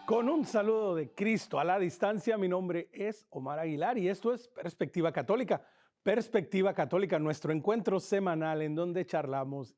Con un saludo de Cristo a la distancia, mi nombre es Omar Aguilar y esto es Perspectiva Católica. Perspectiva Católica, nuestro encuentro semanal en donde charlamos,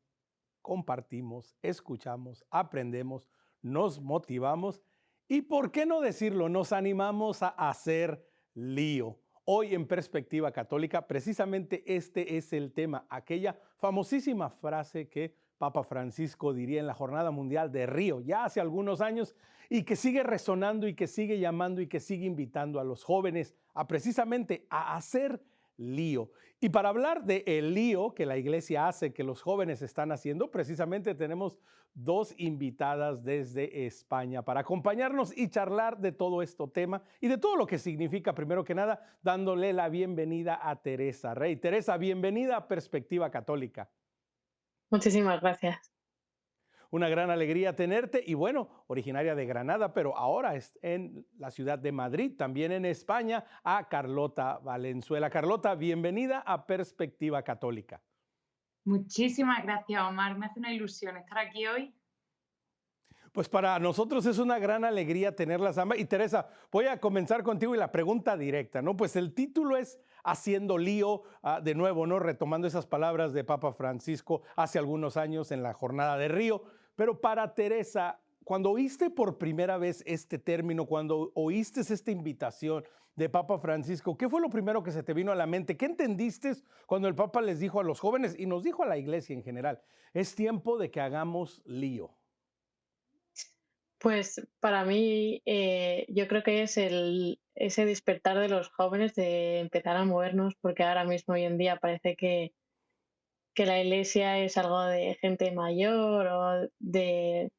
compartimos, escuchamos, aprendemos, nos motivamos y, por qué no decirlo, nos animamos a hacer lío. Hoy en Perspectiva Católica, precisamente este es el tema, aquella famosísima frase que Papa Francisco diría en la Jornada Mundial de Río, ya hace algunos años, y que sigue resonando y que sigue llamando y que sigue invitando a los jóvenes a precisamente a hacer lío. Y para hablar de el lío que la iglesia hace, que los jóvenes están haciendo, precisamente tenemos dos invitadas desde España para acompañarnos y charlar de todo este tema y de todo lo que significa, primero que nada, dándole la bienvenida a Teresa Rey. Teresa, bienvenida a Perspectiva Católica. Muchísimas gracias. Una gran alegría tenerte y bueno, originaria de Granada, pero ahora es en la ciudad de Madrid, también en España, a Carlota Valenzuela. Carlota, bienvenida a Perspectiva Católica. Muchísimas gracias, Omar. Me hace una ilusión estar aquí hoy. Pues para nosotros es una gran alegría tenerlas ambas. Y Teresa, voy a comenzar contigo y la pregunta directa, ¿no? Pues el título es Haciendo lío, de nuevo, ¿no? Retomando esas palabras de Papa Francisco hace algunos años en la Jornada de Río. Pero para Teresa, cuando oíste por primera vez este término, cuando oíste esta invitación de Papa Francisco, ¿qué fue lo primero que se te vino a la mente? ¿Qué entendiste cuando el Papa les dijo a los jóvenes y nos dijo a la iglesia en general? Es tiempo de que hagamos lío. Pues para mí, yo creo que es ese despertar de los jóvenes de empezar a movernos, porque ahora mismo, hoy en día, parece que la iglesia es algo de gente mayor o del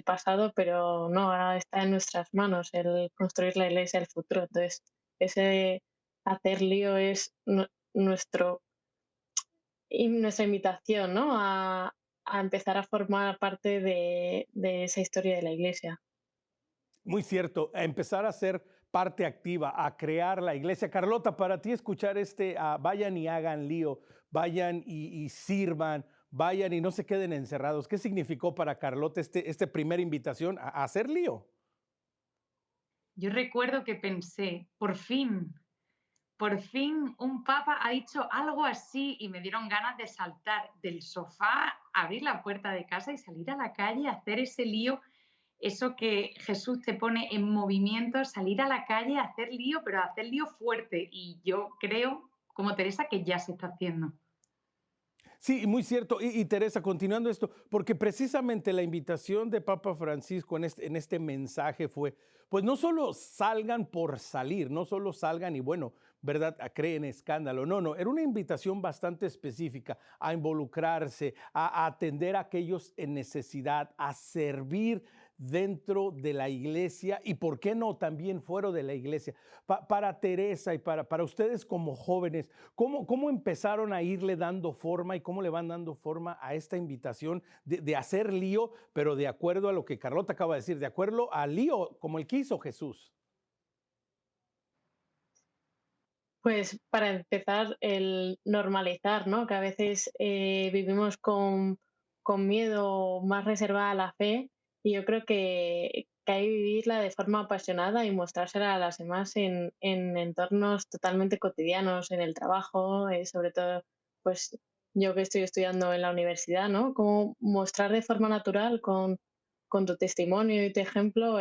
pasado, pero no, ahora está en nuestras manos el construir la iglesia del futuro. Entonces, ese hacer lío es nuestro y nuestra invitación, ¿no? A empezar a formar parte de esa historia de la iglesia. Muy cierto, a empezar a ser parte activa, a crear la iglesia. Carlota, para ti escuchar vayan y hagan lío, vayan y sirvan, vayan y no se queden encerrados. ¿Qué significó para Carlota este primera invitación a hacer lío? Yo recuerdo que pensé, por fin un papa ha dicho algo así y me dieron ganas de saltar del sofá, abrir la puerta de casa y salir a la calle a hacer ese lío, eso que Jesús te pone en movimiento, salir a la calle a hacer lío, pero a hacer lío fuerte. Y yo creo, como Teresa, que ya se está haciendo. Sí, muy cierto. Y Teresa, continuando esto, porque precisamente la invitación de Papa Francisco en este mensaje fue, pues no solo salgan por salir, no solo salgan y bueno, ¿verdad? Creen escándalo. No, no, era una invitación bastante específica a involucrarse, a atender a aquellos en necesidad, a servir dentro de la iglesia y, ¿por qué no?, también fuera de la iglesia. Para Teresa y para ustedes como jóvenes, ¿cómo empezaron a irle dando forma y cómo le van dando forma a esta invitación de hacer lío, pero de acuerdo a lo que Carlota acaba de decir, de acuerdo al lío como el que hizo Jesús? Pues para empezar, el normalizar, ¿no? Que a veces vivimos con miedo, más reservada a la fe, y yo creo que hay que vivirla de forma apasionada y mostrársela a las demás en entornos totalmente cotidianos, en el trabajo, sobre todo, pues yo que estoy estudiando en la universidad, ¿no? Cómo mostrar de forma natural con tu testimonio y tu ejemplo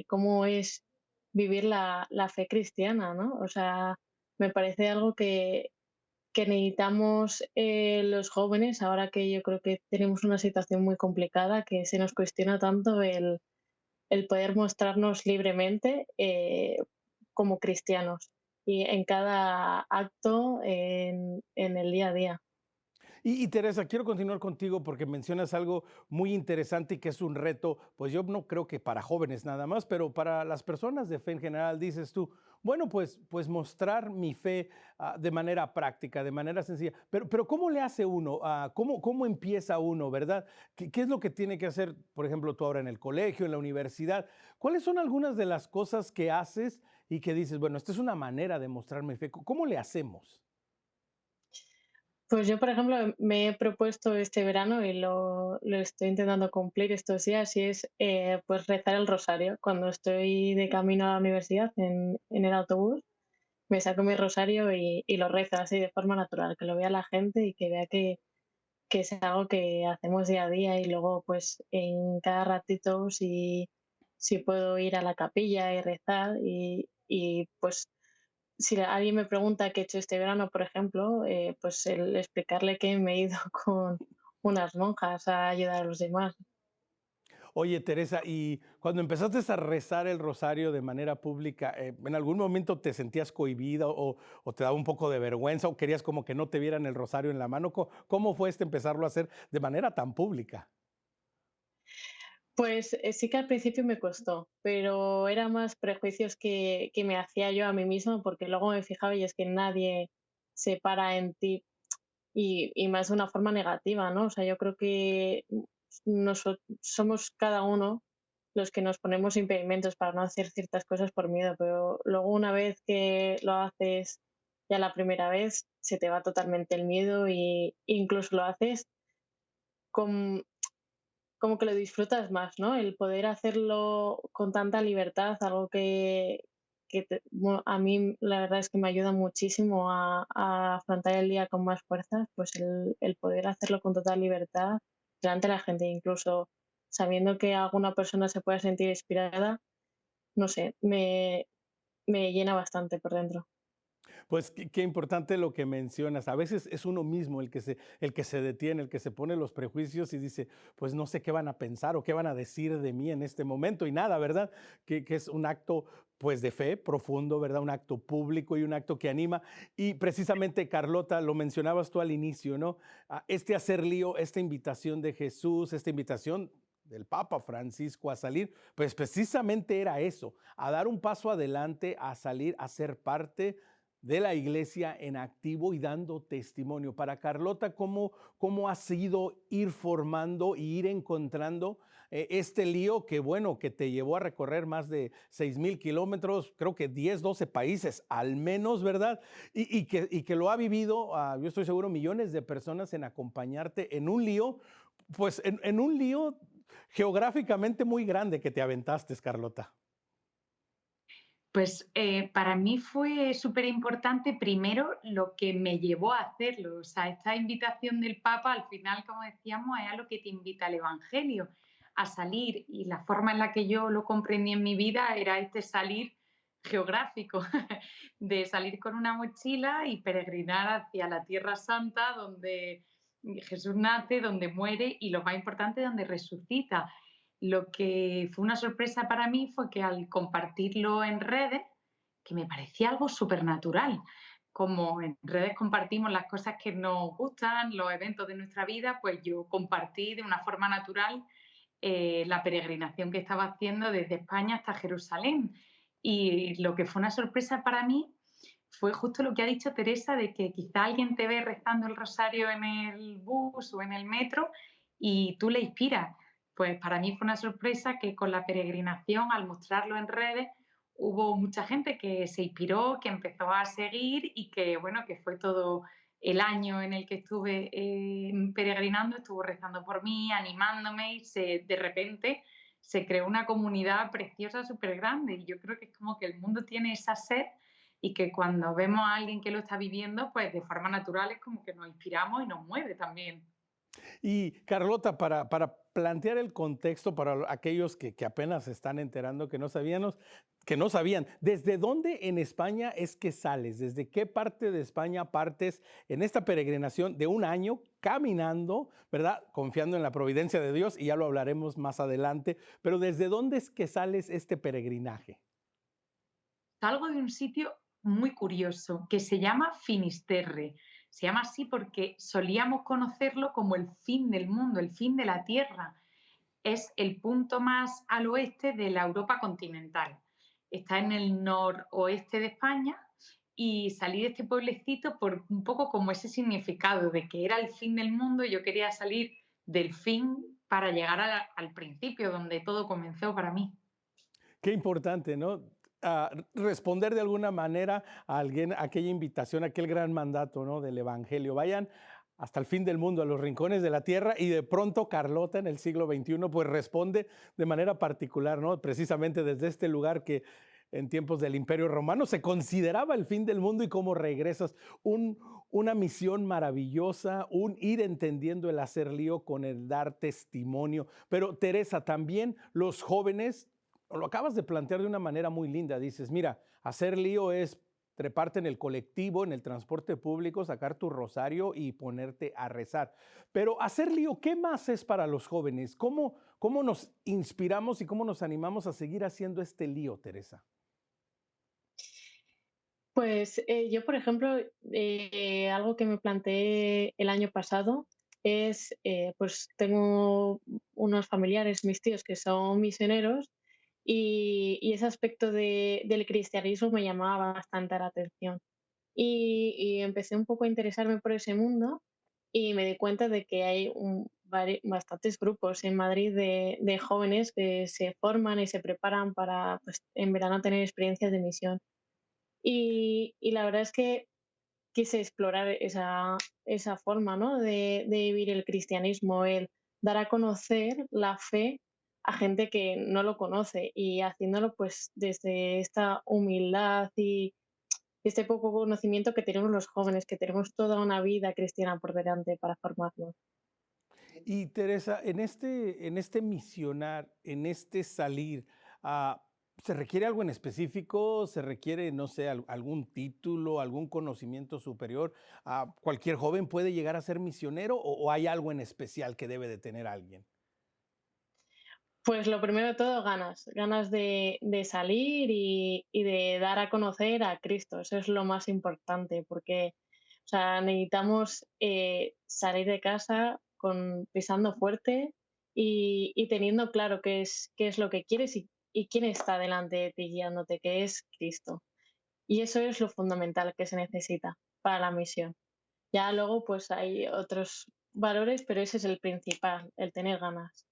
cómo es vivir la fe cristiana, ¿no? O sea, me parece algo que necesitamos los jóvenes, ahora que yo creo que tenemos una situación muy complicada, que se nos cuestiona tanto el poder mostrarnos libremente como cristianos y en cada acto, en el día a día. Y Teresa, quiero continuar contigo porque mencionas algo muy interesante y que es un reto, pues yo no creo que para jóvenes nada más, pero para las personas de fe en general, dices tú, bueno, pues mostrar mi fe de manera práctica, de manera sencilla, pero ¿cómo le hace uno? ¿Cómo empieza uno, verdad? ¿Qué es lo que tiene que hacer, por ejemplo, tú ahora en el colegio, en la universidad? ¿Cuáles son algunas de las cosas que haces y que dices, bueno, esta es una manera de mostrar mi fe? ¿Cómo le hacemos? Pues yo, por ejemplo, me he propuesto este verano y lo estoy intentando cumplir estos días y es pues rezar el rosario. Cuando estoy de camino a la universidad en el autobús, me saco mi rosario y lo rezo así de forma natural, que lo vea la gente y que vea que es algo que hacemos día a día y luego pues en cada ratito si puedo ir a la capilla y rezar y pues si alguien me pregunta qué he hecho este verano, por ejemplo, pues el explicarle que me he ido con unas monjas a ayudar a los demás. Oye, Teresa, y cuando empezaste a rezar el rosario de manera pública, ¿en algún momento te sentías cohibida o te daba un poco de vergüenza o querías como que no te vieran el rosario en la mano? ¿Cómo fue empezarlo a hacer de manera tan pública? Pues sí que al principio me costó, pero era más prejuicios que me hacía yo a mí misma, porque luego me fijaba y es que nadie se para en ti y más de una forma negativa, ¿no? O sea, yo creo que somos cada uno los que nos ponemos impedimentos para no hacer ciertas cosas por miedo, pero luego una vez que lo haces ya la primera vez, se te va totalmente el miedo y incluso lo haces con, como que lo disfrutas más, ¿no? El poder hacerlo con tanta libertad, algo bueno, a mí la verdad es que me ayuda muchísimo a afrontar el día con más fuerzas, pues el poder hacerlo con total libertad delante de la gente, incluso sabiendo que alguna persona se pueda sentir inspirada, no sé, me llena bastante por dentro. Pues qué importante lo que mencionas. A veces es uno mismo el que se detiene, el que se pone los prejuicios y dice, pues no sé qué van a pensar o qué van a decir de mí en este momento y nada, ¿verdad? Que es un acto pues de fe profundo, ¿verdad? Un acto público y un acto que anima. Y precisamente, Carlota, lo mencionabas tú al inicio, ¿no? Este hacer lío, esta invitación de Jesús, esta invitación del Papa Francisco a salir, pues precisamente era eso, a dar un paso adelante, a salir, a ser parte de la iglesia en activo y dando testimonio. Para Carlota, ¿cómo ha sido ir formando y ir encontrando este lío que, bueno, que te llevó a recorrer más de 6,000 kilómetros, creo que 10, 12 países al menos, ¿verdad? Y que lo ha vivido, yo estoy seguro, millones de personas en acompañarte en un lío, pues en un lío geográficamente muy grande que te aventaste, Carlota. Pues para mí fue súper importante primero lo que me llevó a hacerlo. O sea, esta invitación del Papa, al final, como decíamos, es a lo que te invita el Evangelio, a salir. Y la forma en la que yo lo comprendí en mi vida era este salir geográfico, de salir con una mochila y peregrinar hacia la Tierra Santa, donde Jesús nace, donde muere y lo más importante, donde resucita. Lo que fue una sorpresa para mí fue que al compartirlo en redes, que me parecía algo supernatural, como en redes compartimos las cosas que nos gustan, los eventos de nuestra vida, pues yo compartí de una forma natural la peregrinación que estaba haciendo desde España hasta Jerusalén. Y lo que fue una sorpresa para mí fue justo lo que ha dicho Teresa, de que quizá alguien te ve rezando el rosario en el bus o en el metro y tú le inspiras. Pues para mí fue una sorpresa que con la peregrinación, al mostrarlo en redes, hubo mucha gente que se inspiró, que empezó a seguir y que, bueno, que fue todo el año en el que estuve peregrinando, estuvo rezando por mí, animándome y de repente se creó una comunidad preciosa, súper grande. Y yo creo que es como que el mundo tiene esa sed y que cuando vemos a alguien que lo está viviendo, pues de forma natural es como que nos inspiramos y nos mueve también. Y Carlota, para plantear el contexto para aquellos que apenas se están enterando, que no sabían, ¿desde dónde en España es que sales? ¿Desde qué parte de España partes en esta peregrinación de un año caminando, ¿verdad? Confiando en la providencia de Dios, y ya lo hablaremos más adelante, pero ¿desde dónde es que sales este peregrinaje? Salgo de un sitio muy curioso que se llama Finisterre. Se llama así porque solíamos conocerlo como el fin del mundo, el fin de la Tierra. Es el punto más al oeste de la Europa continental. Está en el noroeste de España y salí de este pueblecito por un poco como ese significado de que era el fin del mundo y yo quería salir del fin para llegar al principio, donde todo comenzó para mí. Qué importante, ¿no? Responder de alguna manera a alguien, a aquella invitación, a aquel gran mandato, ¿no? Del Evangelio. Vayan hasta el fin del mundo, a los rincones de la tierra, y de pronto Carlota en el siglo XXI pues responde de manera particular, ¿no? Precisamente desde este lugar que en tiempos del Imperio Romano se consideraba el fin del mundo y cómo regresas. Un, una misión maravillosa, un ir entendiendo el hacer lío con el dar testimonio. Pero Teresa, también los jóvenes, lo acabas de plantear de una manera muy linda, dices, mira, hacer lío es treparte en el colectivo, en el transporte público, sacar tu rosario y ponerte a rezar. Pero hacer lío, ¿qué más es para los jóvenes? ¿Cómo nos inspiramos y cómo nos animamos a seguir haciendo este lío, Teresa? Pues yo, por ejemplo, algo que me planteé el año pasado es, pues tengo unos familiares, mis tíos, que son misioneros y ese aspecto del cristianismo me llamaba bastante la atención. Y empecé un poco a interesarme por ese mundo y me di cuenta de que hay bastantes grupos en Madrid de jóvenes que se forman y se preparan para, pues, en verano tener experiencias de misión. Y la verdad es que quise explorar esa forma, ¿no? De vivir el cristianismo, el dar a conocer la fe a gente que no lo conoce y haciéndolo pues desde esta humildad y este poco conocimiento que tenemos los jóvenes, que tenemos toda una vida cristiana por delante para formarnos. Y Teresa, en este misionar, en este salir, ah, ¿se requiere algo en específico? ¿Se requiere, no sé, algún título, algún conocimiento superior? ¿Cualquier joven puede llegar a ser misionero o hay algo en especial que debe de tener alguien? Pues lo primero de todo, ganas de salir y de dar a conocer a Cristo. Eso es lo más importante, porque o sea, necesitamos salir de casa pisando fuerte y teniendo claro qué es lo que quieres y quién está delante de ti guiándote, que es Cristo. Y eso es lo fundamental que se necesita para la misión. Ya luego pues hay otros valores, pero ese es el principal, el tener ganas.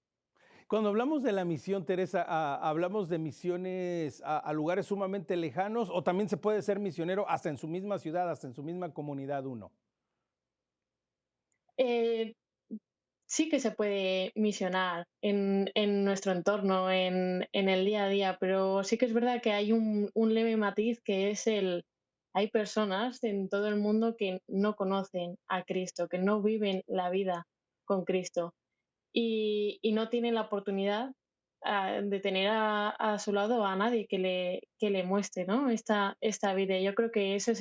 Cuando hablamos de la misión, Teresa, ¿hablamos de misiones a lugares sumamente lejanos o también se puede ser misionero hasta en su misma ciudad, hasta en su misma comunidad uno? Eh, sí que se puede misionar en nuestro entorno, en el día a día, pero sí que es verdad que hay un leve matiz que es hay personas en todo el mundo que no conocen a Cristo, que no viven la vida con Cristo y no tienen la oportunidad de tener a su lado a nadie que le muestre, ¿no? Esta vida. Yo creo que eso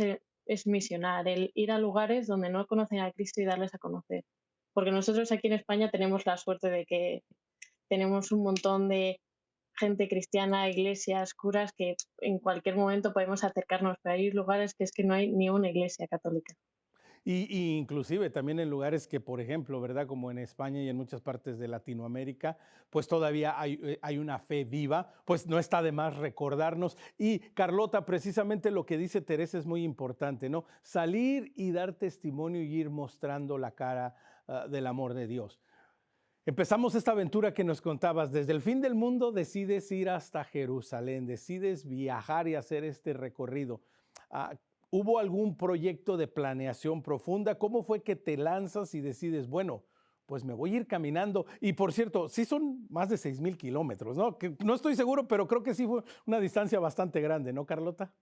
es misionar, el ir a lugares donde no conocen a Cristo y darles a conocer. Porque nosotros aquí en España tenemos la suerte de que tenemos un montón de gente cristiana, iglesias, curas, que en cualquier momento podemos acercarnos, pero hay lugares que es que no hay ni una iglesia católica. Y inclusive también en lugares que, por ejemplo, ¿verdad? Como en España y en muchas partes de Latinoamérica, pues todavía hay una fe viva, pues no está de más recordarnos. Y Carlota, precisamente lo que dice Teresa es muy importante, ¿no? Salir y dar testimonio y ir mostrando la cara del amor de Dios. Empezamos esta aventura que nos contabas. Desde el fin del mundo decides ir hasta Jerusalén, decides viajar y hacer este recorrido. Ah, ¿Hubo algún proyecto de planeación profunda? ¿Cómo fue que te lanzas y decides, bueno, pues me voy a ir caminando? Y por cierto, sí son más de 6,000 kilómetros, ¿no? Que no estoy seguro, pero creo que sí fue una distancia bastante grande, ¿no, Carlota?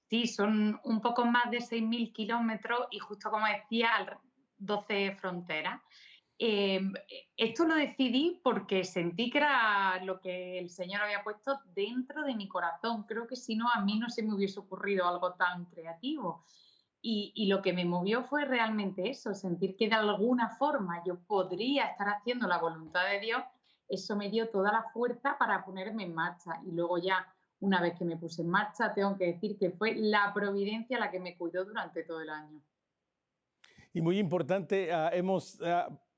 Sí, son un poco más de 6.000 kilómetros y justo como decía, 12 fronteras. Esto lo decidí porque sentí que era lo que el Señor había puesto dentro de mi corazón. Creo que si no, a mí no se me hubiese ocurrido algo tan creativo. Y lo que me movió fue realmente eso, sentir que de alguna forma yo podría estar haciendo la voluntad de Dios. Eso me dio toda la fuerza para ponerme en marcha. Y luego ya, una vez que me puse en marcha, tengo que decir que fue la providencia la que me cuidó durante todo el año. Y muy importante, hemos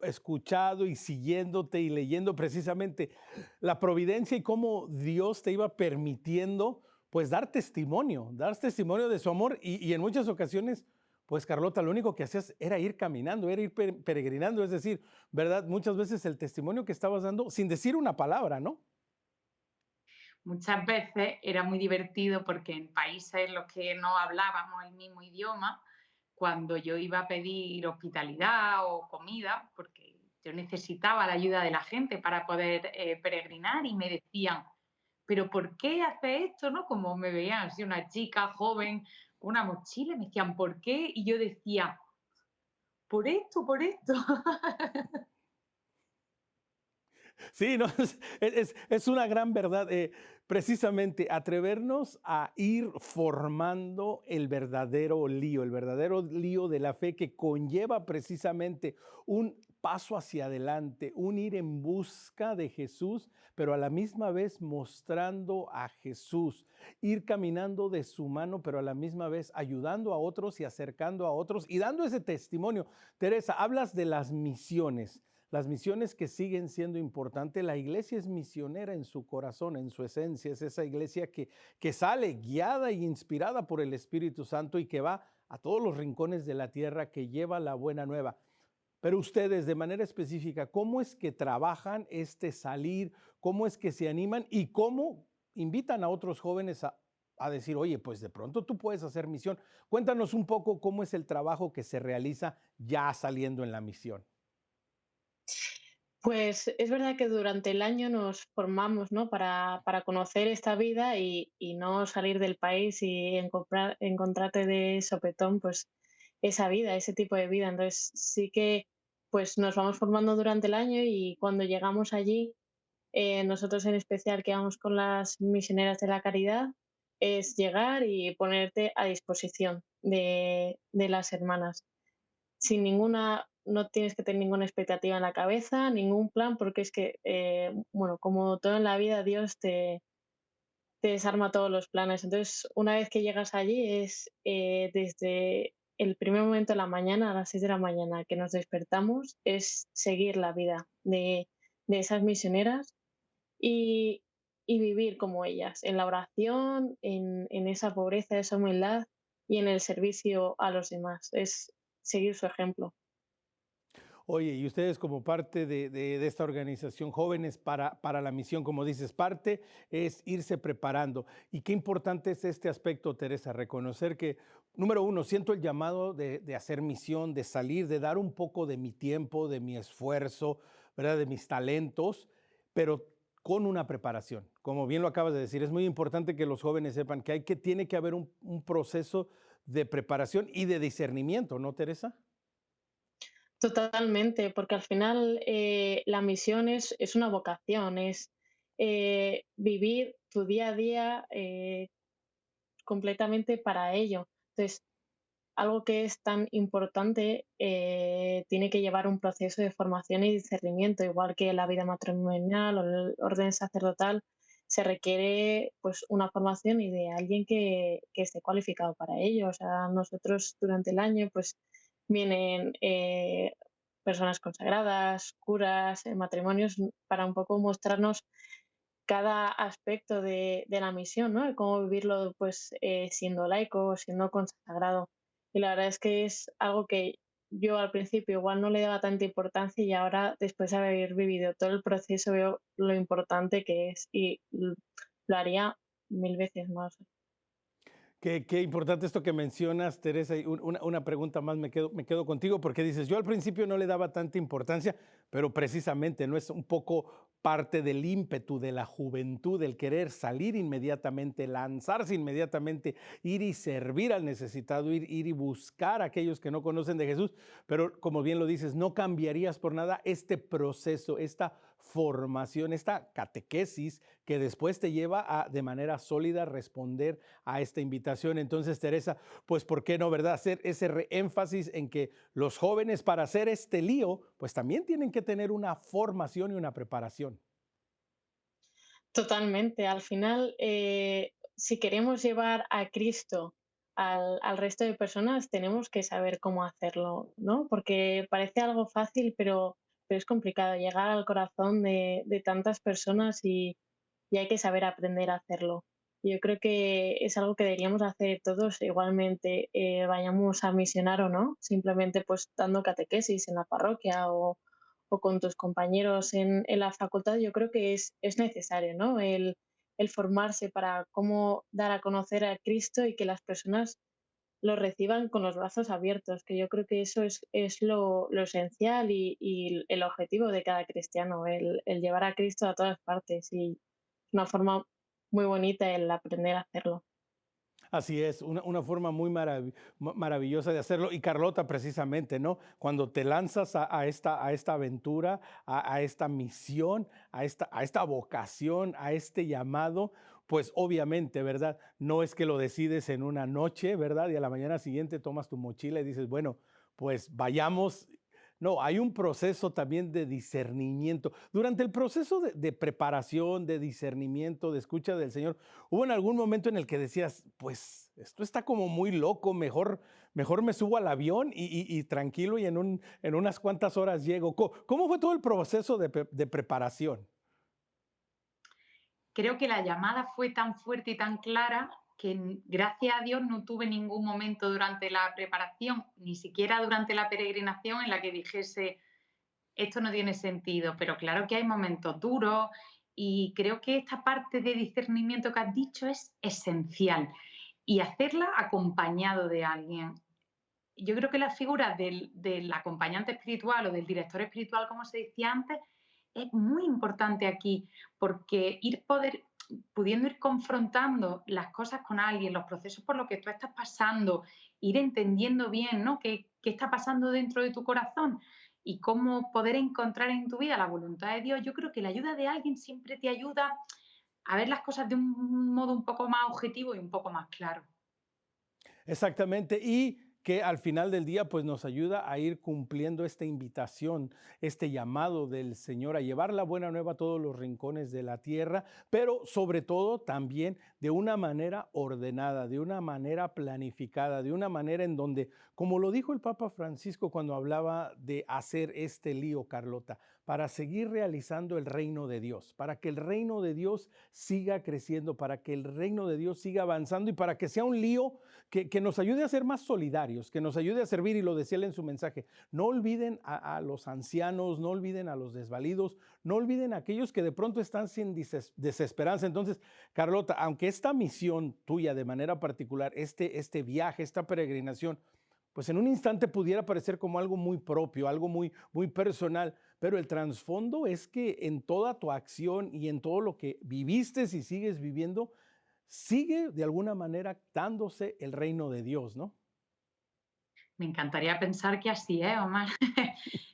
escuchado y siguiéndote y leyendo precisamente la providencia y cómo Dios te iba permitiendo, pues, dar testimonio de su amor y en muchas ocasiones, pues, Carlota, lo único que hacías era ir caminando, era ir peregrinando, es decir, ¿verdad? Muchas veces el testimonio que estabas dando sin decir una palabra, ¿no? Muchas veces era muy divertido porque en países en los que no hablábamos el mismo idioma, cuando yo iba a pedir hospitalidad o comida, porque yo necesitaba la ayuda de la gente para poder peregrinar y me decían, pero ¿por qué hace esto? ¿No? Como me veían así una chica joven con una mochila, me decían, ¿por qué? Y yo decía, por esto, por esto. Sí, no, es una gran verdad. Precisamente atrevernos a ir formando el verdadero lío de la fe que conlleva precisamente un paso hacia adelante, un ir en busca de Jesús, pero a la misma vez mostrando a Jesús, ir caminando de su mano, pero a la misma vez ayudando a otros y acercando a otros y dando ese testimonio. Teresa, hablas de las misiones que siguen siendo importantes. La iglesia es misionera en su corazón, en su esencia. Es esa iglesia que sale guiada e inspirada por el Espíritu Santo y que va a todos los rincones de la tierra, que lleva la buena nueva. Pero ustedes, de manera específica, ¿cómo es que trabajan este salir? ¿Cómo es que se animan? ¿Y cómo invitan a otros jóvenes a decir, oye, pues de pronto tú puedes hacer misión? Cuéntanos un poco cómo es el trabajo que se realiza ya saliendo en la misión. Pues es verdad que durante el año nos formamos, ¿no? Para conocer esta vida y no salir del país y encontrarte de sopetón, pues esa vida, ese tipo de vida. Entonces sí que pues nos vamos formando durante el año y cuando llegamos allí, nosotros en especial que vamos con las misioneras de la caridad, es llegar y ponerte a disposición de las hermanas sin ninguna, no tienes que tener ninguna expectativa en la cabeza, ningún plan, porque es que, bueno, como todo en la vida, Dios te desarma todos los planes. Entonces, una vez que llegas allí, es desde el primer momento de la mañana, a las 6 de la mañana, que nos despertamos, es seguir la vida de esas misioneras y, y vivir como ellas, en la oración, en esa pobreza, esa humildad y en el servicio a los demás. Es seguir su ejemplo. Oye, y ustedes como parte de esta organización Jóvenes para la Misión, como dices, parte es irse preparando. Y qué importante es este aspecto, Teresa, reconocer que, número uno, siento el llamado de hacer misión, de salir, de dar un poco de mi tiempo, de mi esfuerzo, ¿verdad? De mis talentos, pero con una preparación. Como bien lo acabas de decir, es muy importante que los jóvenes sepan que tiene que haber un proceso de preparación y de discernimiento, ¿no, Teresa? Totalmente, porque al final la misión es una vocación, es vivir tu día a día completamente para ello. Entonces, algo que es tan importante tiene que llevar un proceso de formación y discernimiento, igual que la vida matrimonial o el orden sacerdotal, se requiere pues una formación y de alguien que esté cualificado para ello. O sea, nosotros durante el año pues vienen personas consagradas, curas, matrimonios, para un poco mostrarnos cada aspecto de la misión, ¿no? De cómo vivirlo, pues, siendo laico, siendo consagrado. Y la verdad es que es algo que yo al principio igual no le daba tanta importancia y ahora, después de haber vivido todo el proceso, veo lo importante que es y lo haría 1000 veces más. Qué importante esto que mencionas, Teresa. Y una pregunta más, me quedo contigo, porque dices, yo al principio no le daba tanta importancia, pero precisamente no es un poco parte del ímpetu de la juventud, el querer salir inmediatamente, lanzarse inmediatamente, ir y servir al necesitado, ir y buscar a aquellos que no conocen de Jesús. Pero como bien lo dices, no cambiarías por nada este proceso, esta formación, esta catequesis que después te lleva a de manera sólida responder a esta invitación. Entonces, Teresa, pues, ¿por qué no, verdad? Hacer ese énfasis en que los jóvenes para hacer este lío, pues también tienen que tener una formación y una preparación. Totalmente. Al final, si queremos llevar a Cristo al resto de personas, tenemos que saber cómo hacerlo, ¿no? Porque parece algo fácil, pero es complicado llegar al corazón de tantas personas y hay que saber aprender a hacerlo. Yo creo que es algo que deberíamos hacer todos igualmente, vayamos a misionar o no, simplemente pues dando catequesis en la parroquia o con tus compañeros en la facultad. Yo creo que es necesario, ¿no? El formarse para cómo dar a conocer a Cristo y que las personas lo reciban con los brazos abiertos, que yo creo que eso es lo esencial y el objetivo de cada cristiano, el llevar a Cristo a todas partes y una forma muy bonita el aprender a hacerlo. Así es, una forma muy maravillosa de hacerlo. Y Carlota, precisamente, ¿no? Cuando te lanzas a esta aventura, a esta misión, a esta vocación, a este llamado, pues obviamente, ¿verdad? No es que lo decides en una noche, ¿verdad? Y a la mañana siguiente tomas tu mochila y dices, bueno, pues vayamos. No, hay un proceso también de discernimiento. Durante el proceso de preparación, de discernimiento, de escucha del Señor, ¿hubo en algún momento en el que decías, pues esto está como muy loco, mejor me subo al avión y tranquilo y en unas cuantas horas llego? ¿Cómo fue todo el proceso de preparación? Creo que la llamada fue tan fuerte y tan clara que gracias a Dios no tuve ningún momento durante la preparación, ni siquiera durante la peregrinación en la que dijese, esto no tiene sentido, pero claro que hay momentos duros y creo que esta parte de discernimiento que has dicho es esencial y hacerla acompañado de alguien. Yo creo que la figura del acompañante espiritual o del director espiritual, como se decía antes, es muy importante aquí, porque pudiendo ir confrontando las cosas con alguien, los procesos por los que tú estás pasando, ir entendiendo bien, ¿no? ¿Qué está pasando dentro de tu corazón? Y cómo poder encontrar en tu vida la voluntad de Dios. Yo creo que la ayuda de alguien siempre te ayuda a ver las cosas de un modo un poco más objetivo y un poco más claro. Exactamente, y que al final del día pues nos ayuda a ir cumpliendo esta invitación, este llamado del Señor a llevar la buena nueva a todos los rincones de la tierra, pero sobre todo también de una manera ordenada, de una manera planificada, de una manera en donde, como lo dijo el Papa Francisco cuando hablaba de hacer este lío, Carlota, para seguir realizando el reino de Dios, para que el reino de Dios siga creciendo, para que el reino de Dios siga avanzando y para que sea un lío que nos ayude a ser más solidarios, que nos ayude a servir, y lo decía él en su mensaje, no olviden a los ancianos, no olviden a los desvalidos, no olviden a aquellos que de pronto están sin desesperanza. Entonces, Carlota, aunque esta misión tuya de manera particular, este viaje, esta peregrinación, pues en un instante pudiera parecer como algo muy propio, algo muy personal, pero el trasfondo es que en toda tu acción y en todo lo que viviste y sigues viviendo, sigue de alguna manera dándose el reino de Dios, ¿no? Me encantaría pensar que así es, Omar.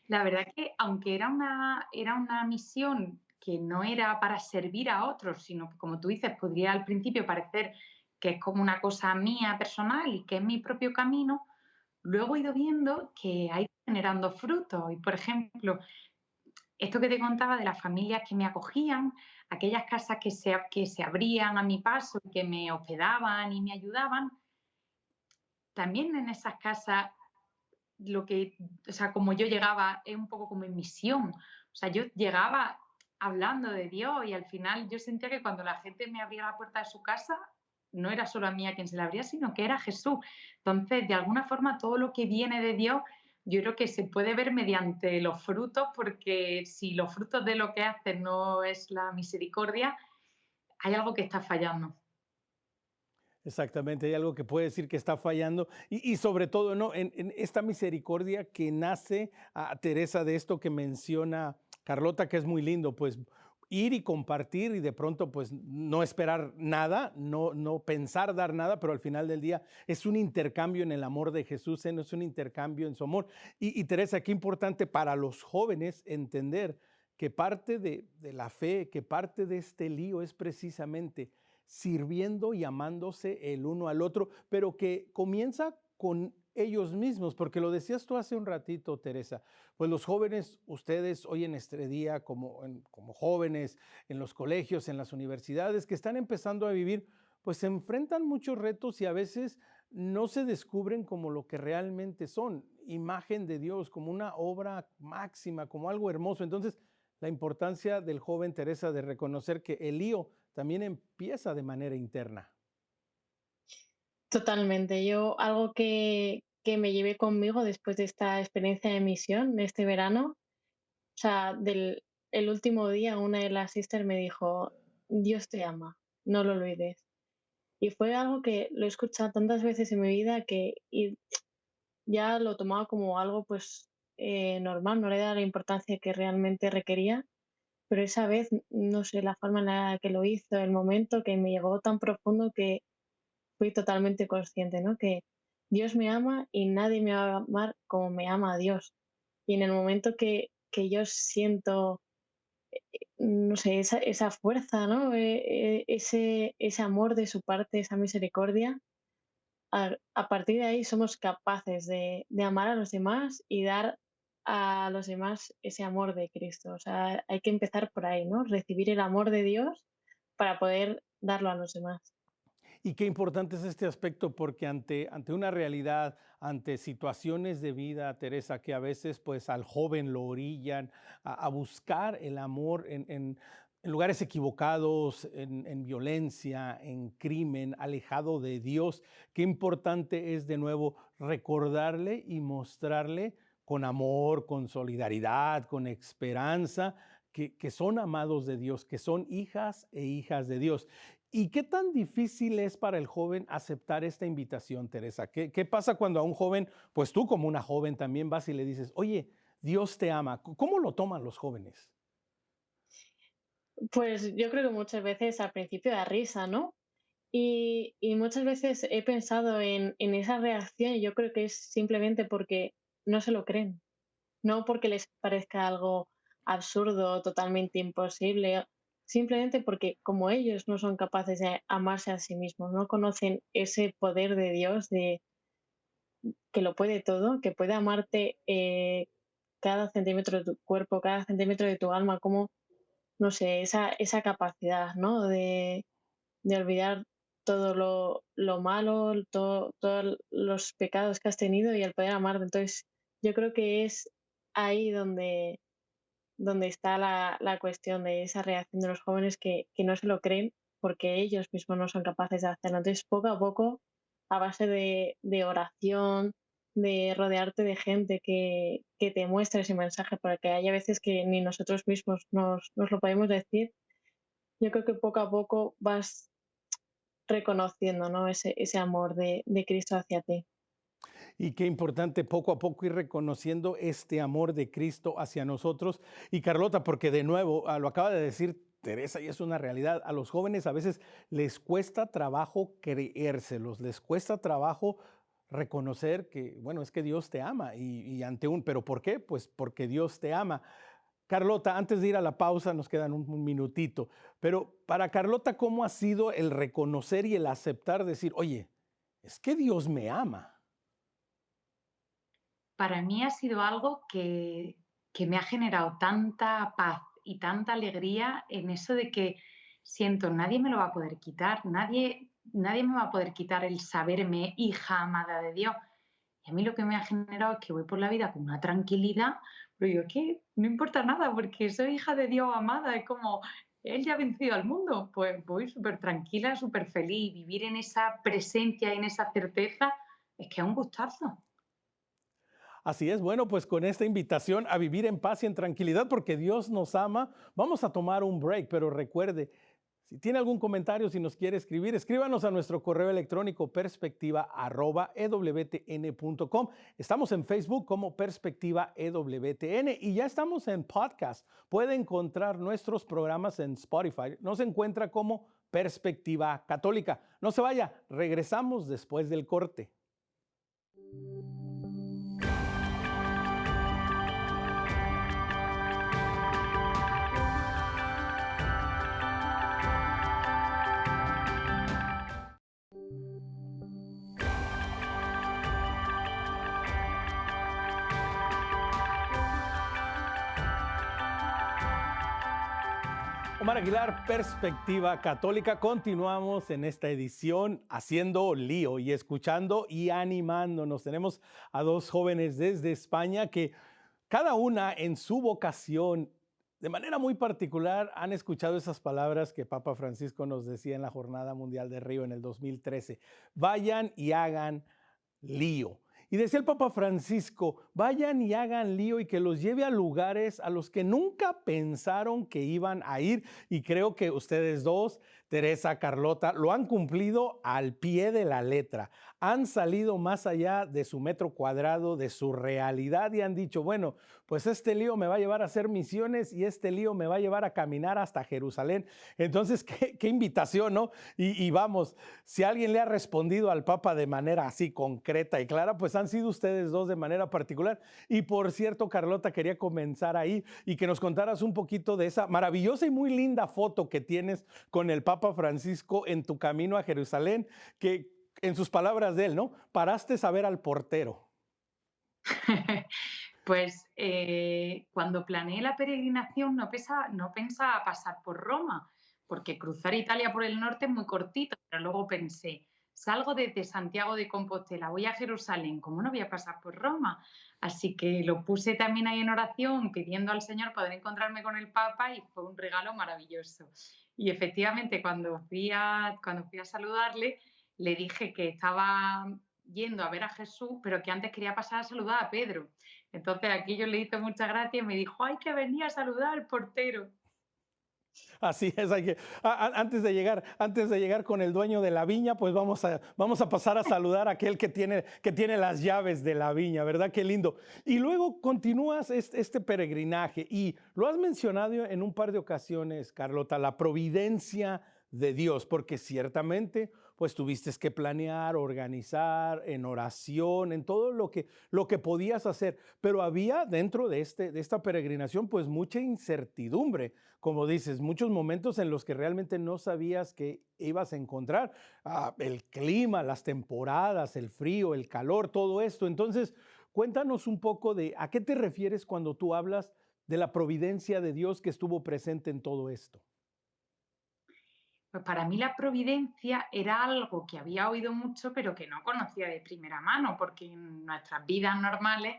La verdad que aunque era una misión que no era para servir a otros, sino que, como tú dices, podría al principio parecer que es como una cosa mía personal y que es mi propio camino, luego he ido viendo que ha ido generando frutos. Y, por ejemplo, esto que te contaba de las familias que me acogían, aquellas casas que se abrían a mi paso, que me hospedaban y me ayudaban, también en esas casas o sea, como yo llegaba, es un poco como en misión. O sea, yo llegaba hablando de Dios y al final yo sentía que cuando la gente me abría la puerta de su casa, no era solo a mí a quien se la abría, sino que era Jesús. Entonces, de alguna forma, todo lo que viene de Dios, yo creo que se puede ver mediante los frutos, porque si los frutos de lo que haces no es la misericordia, hay algo que está fallando. Exactamente, hay algo que puede decir que está fallando y sobre todo, ¿no? En esta misericordia que nace a Teresa de esto que menciona Carlota, que es muy lindo, pues ir y compartir y de pronto pues no esperar nada, no pensar dar nada, pero al final del día es un intercambio en el amor de Jesús, ¿eh? No es un intercambio en su amor. Y Teresa, qué importante para los jóvenes entender que parte de la fe, que parte de este lío es precisamente sirviendo y amándose el uno al otro, pero que comienza con ellos mismos, porque lo decías tú hace un ratito, Teresa, pues los jóvenes, ustedes hoy en este día, como jóvenes, en los colegios, en las universidades, que están empezando a vivir, pues se enfrentan muchos retos y a veces no se descubren como lo que realmente son, imagen de Dios, como una obra máxima, como algo hermoso. Entonces, la importancia del joven Teresa de reconocer que el lío también empieza de manera interna. Totalmente. Yo algo que me llevé conmigo después de esta experiencia de misión, de este verano, o sea, el último día una de las sisters me dijo, Dios te ama, no lo olvides. Y fue algo que lo he escuchado tantas veces en mi vida y ya lo tomaba como algo pues normal, no le daba la importancia que realmente requería, pero esa vez, no sé, la forma en la que lo hizo, el momento que me llegó tan profundo que fui totalmente consciente, ¿no? Que Dios me ama y nadie me va a amar como me ama Dios. Y en el momento que yo siento, no sé, esa fuerza, ¿no? Ese amor de su parte, esa misericordia, a partir de ahí somos capaces de amar a los demás y dar a los demás ese amor de Cristo. O sea, hay que empezar por ahí, ¿no? Recibir el amor de Dios para poder darlo a los demás. Y qué importante es este aspecto porque ante una realidad, ante situaciones de vida, Teresa, que a veces pues al joven lo orillan a buscar el amor en lugares equivocados, en violencia, en crimen, alejado de Dios, qué importante es de nuevo recordarle y mostrarle con amor, con solidaridad, con esperanza, que son amados de Dios, que son hijas e hijas de Dios. ¿Y qué tan difícil es para el joven aceptar esta invitación, Teresa? ¿Qué pasa cuando a un joven, pues tú como una joven también vas y le dices, oye, Dios te ama? ¿Cómo lo toman los jóvenes? Pues yo creo que muchas veces al principio da risa, ¿no? Y muchas veces he pensado en esa reacción y yo creo que es simplemente porque no se lo creen, no porque les parezca algo absurdo, totalmente imposible, simplemente porque como ellos no son capaces de amarse a sí mismos, no conocen ese poder de Dios de que lo puede todo, que puede amarte cada centímetro de tu cuerpo, cada centímetro de tu alma, como, no sé, esa capacidad, ¿no? De olvidar todo lo malo, todos los pecados que has tenido y el poder amarte. Entonces, yo creo que es ahí donde está la cuestión de esa reacción de los jóvenes que no se lo creen porque ellos mismos no son capaces de hacerlo. Entonces, poco a poco, a base de oración, de rodearte de gente que te muestre ese mensaje, porque hay a veces que ni nosotros mismos nos lo podemos decir. Yo creo que poco a poco vas reconociendo, ¿no? Ese amor de Cristo hacia ti. Y qué importante poco a poco ir reconociendo este amor de Cristo hacia nosotros. Y Carlota, porque de nuevo, lo acaba de decir Teresa y es una realidad, a los jóvenes a veces les cuesta trabajo creérselos, les cuesta trabajo reconocer que, bueno, es que Dios te ama y ante pero ¿por qué? Pues porque Dios te ama. Carlota, antes de ir a la pausa, nos quedan un minutito, pero para Carlota, ¿cómo ha sido el reconocer y el aceptar, decir, oye, es que Dios me ama? Para mí ha sido algo que me ha generado tanta paz y tanta alegría en eso de que siento, nadie me lo va a poder quitar, nadie me va a poder quitar el saberme hija amada de Dios. Y a mí lo que me ha generado es que voy por la vida con una tranquilidad, pero yo que no importa nada porque soy hija de Dios amada, es como, Él ya ha vencido al mundo, pues voy súper tranquila, súper feliz, vivir en esa presencia, en esa certeza, es que es un gustazo. Así es, bueno, pues con esta invitación a vivir en paz y en tranquilidad porque Dios nos ama, vamos a tomar un break, pero recuerde, si tiene algún comentario, si nos quiere escribir, escríbanos a nuestro correo electrónico perspectiva@ewtn.com. Estamos en Facebook como Perspectiva EWTN y ya estamos en podcast. Puede encontrar nuestros programas en Spotify. Nos encuentra como Perspectiva Católica. No se vaya, regresamos después del corte. Omar Aguilar, Perspectiva Católica. Continuamos en esta edición haciendo lío y escuchando y animándonos. Tenemos a dos jóvenes desde España que cada una en su vocación, de manera muy particular, han escuchado esas palabras que Papa Francisco nos decía en la Jornada Mundial de Río en el 2013. Vayan y hagan lío. Y decía el Papa Francisco, vayan y hagan lío y que los lleve a lugares a los que nunca pensaron que iban a ir. Y creo que ustedes dos, Teresa, Carlota, lo han cumplido al pie de la letra. Han salido más allá de su metro cuadrado, de su realidad y han dicho, bueno, pues este lío me va a llevar a hacer misiones y este lío me va a llevar a caminar hasta Jerusalén. Entonces, qué invitación, ¿no? Y vamos, si alguien le ha respondido al Papa de manera así concreta y clara, pues han sido ustedes dos de manera particular. Y por cierto, Carlota, quería comenzar ahí y que nos contaras un poquito de esa maravillosa y muy linda foto que tienes con el Papa Francisco en tu camino a Jerusalén, que en sus palabras de él, ¿no? Paraste a ver al portero. Pues cuando planeé la peregrinación no pensaba pasar por Roma, porque cruzar Italia por el norte es muy cortito, pero luego pensé, salgo desde Santiago de Compostela, voy a Jerusalén, ¿cómo no voy a pasar por Roma? Así que lo puse también ahí en oración, pidiendo al Señor poder encontrarme con el Papa y fue un regalo maravilloso. Y efectivamente, cuando fui a saludarle, le dije que estaba yendo a ver a Jesús, pero que antes quería pasar a saludar a Pedro. Entonces aquí yo le hice mucha gracia y me dijo, ay, que venía a saludar al portero. Así es, antes de llegar con el dueño de la viña, pues vamos a pasar a saludar a aquel que tiene las llaves de la viña, ¿verdad? Qué lindo. Y luego continúas este peregrinaje y lo has mencionado en un par de ocasiones, Carlota, la providencia de Dios, porque ciertamente pues tuviste que planear, organizar, en oración, en todo lo que podías hacer, pero había dentro de esta peregrinación pues mucha incertidumbre, como dices, muchos momentos en los que realmente no sabías que ibas a encontrar, el clima, las temporadas, el frío, el calor, todo esto. Entonces, cuéntanos un poco de a qué te refieres cuando tú hablas de la providencia de Dios que estuvo presente en todo esto. Pues para mí la providencia era algo que había oído mucho, pero que no conocía de primera mano, porque en nuestras vidas normales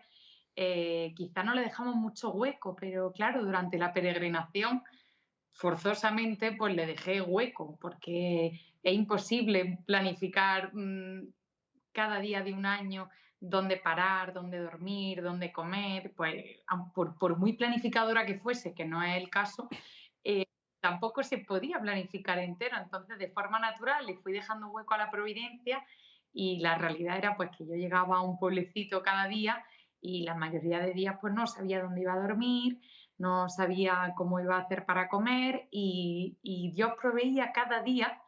quizá no le dejamos mucho hueco, pero claro, durante la peregrinación forzosamente pues le dejé hueco, porque es imposible planificar cada día de un año dónde parar, dónde dormir, dónde comer, pues por muy planificadora que fuese, que no es el caso, eh, tampoco se podía planificar entero. Entonces, de forma natural, le fui dejando hueco a la providencia y la realidad era pues que yo llegaba a un pueblecito cada día y la mayoría de días pues no sabía dónde iba a dormir, no sabía cómo iba a hacer para comer y Dios proveía cada día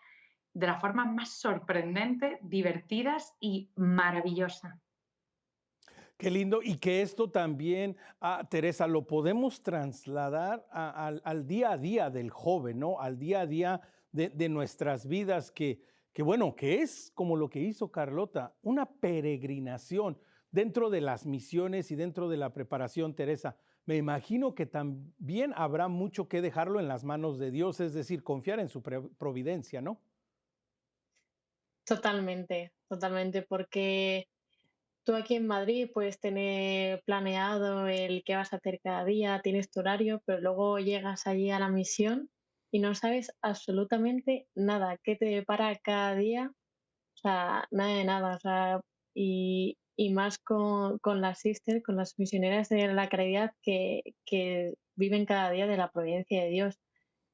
de las formas más sorprendentes, divertidas y maravillosas. Qué lindo. Y que esto también, Teresa, lo podemos trasladar al día a día del joven, ¿no? Al día a día de nuestras vidas, que bueno, que es como lo que hizo Carlota, una peregrinación dentro de las misiones y dentro de la preparación, Teresa. Me imagino que también habrá mucho que dejarlo en las manos de Dios, es decir, confiar en su providencia, ¿no? Totalmente, totalmente, porque tú aquí en Madrid puedes tener planeado el qué vas a hacer cada día, tienes tu horario, pero luego llegas allí a la misión y no sabes absolutamente nada, qué te depara cada día, o sea, nada de nada, o sea, y más con las sisters, con las misioneras de la caridad que viven cada día de la providencia de Dios.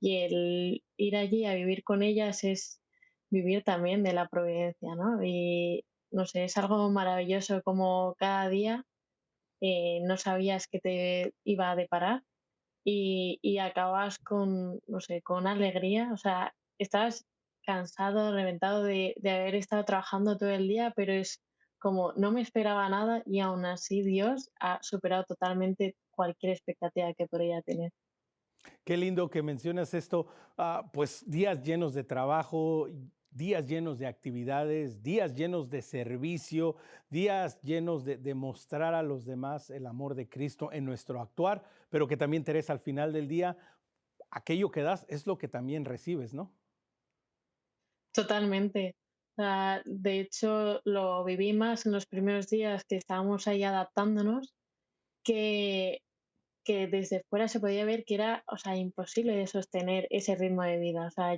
Y el ir allí a vivir con ellas es vivir también de la providencia, ¿no? Y no sé, es algo maravilloso como cada día no sabías que te iba a deparar y acabas con, no sé, con alegría, o sea, estás cansado, reventado de haber estado trabajando todo el día, pero es como no me esperaba nada y aún así Dios ha superado totalmente cualquier expectativa que podría tener. Qué lindo que mencionas esto, pues días llenos de trabajo, días llenos de actividades, días llenos de servicio, días llenos de mostrar a los demás el amor de Cristo en nuestro actuar, pero que también, Teresa, al final del día, aquello que das es lo que también recibes, ¿no? Totalmente. O sea, de hecho, lo viví más en los primeros días que estábamos ahí adaptándonos, que, que desde fuera se podía ver que era, o sea, imposible de sostener ese ritmo de vida. O sea,